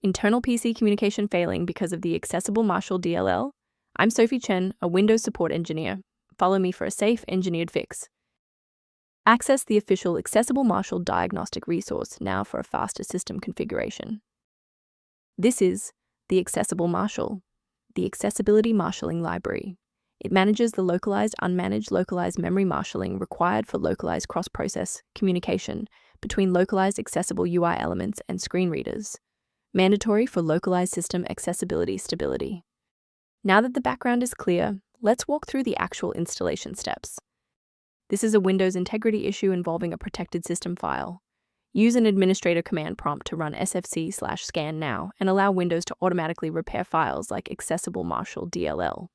Internal PC communication failing because of the Accessiblemarshal DLL? I'm Sophie Chen, a Windows support engineer. Follow me for a safe, engineered fix. Access the official Accessiblemarshal diagnostic resource now for a faster system configuration. This is the Accessiblemarshal, the Accessibility Marshalling Library. It manages the localized, unmanaged localized memory marshalling required for localized cross-process communication between localized accessible UI elements and screen readers, mandatory for localized system accessibility stability. Now that the background is clear, let's walk through the actual installation steps. This is a Windows integrity issue involving a protected system file. Use an administrator command prompt to run sfc/scan now and allow Windows to automatically repair files like Accessiblemarshal DLL.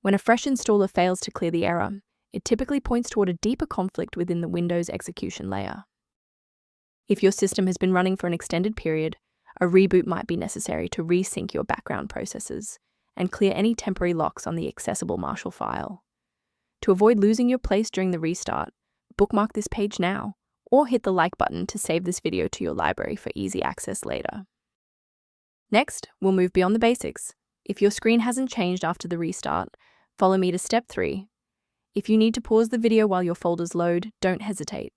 When a fresh installer fails to clear the error, it typically points toward a deeper conflict within the Windows execution layer. If your system has been running for an extended period, a reboot might be necessary to resync your background processes and clear any temporary locks on the Accessiblemarshal file. To avoid losing your place during the restart, bookmark this page now, or hit the like button to save this video to your library for easy access later. Next, we'll move beyond the basics. If your screen hasn't changed after the restart, follow me to step 3. If you need to pause the video while your folders load, don't hesitate.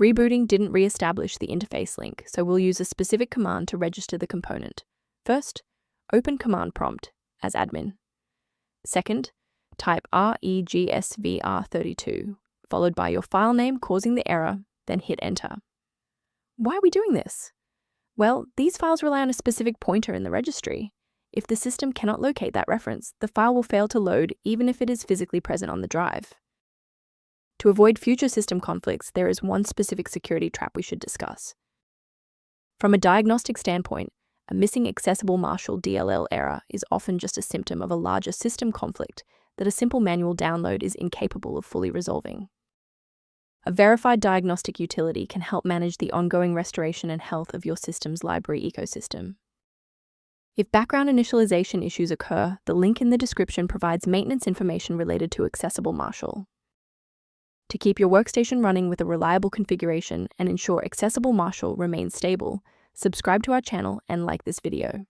Rebooting didn't re-establish the interface link, so we'll use a specific command to register the component. First, open command prompt as admin. Second, type regsvr32, followed by your file name causing the error, then hit enter. Why are we doing this? Well, these files rely on a specific pointer in the registry. If the system cannot locate that reference, the file will fail to load even if it is physically present on the drive. To avoid future system conflicts, there is one specific security trap we should discuss. From a diagnostic standpoint, a missing Accessiblemarshal DLL error is often just a symptom of a larger system conflict that a simple manual download is incapable of fully resolving. A verified diagnostic utility can help manage the ongoing restoration and health of your system's library ecosystem. If background initialization issues occur, the link in the description provides maintenance information related to Accessiblemarshal. To keep your workstation running with a reliable configuration and ensure Accessiblemarshal remains stable, subscribe to our channel and like this video.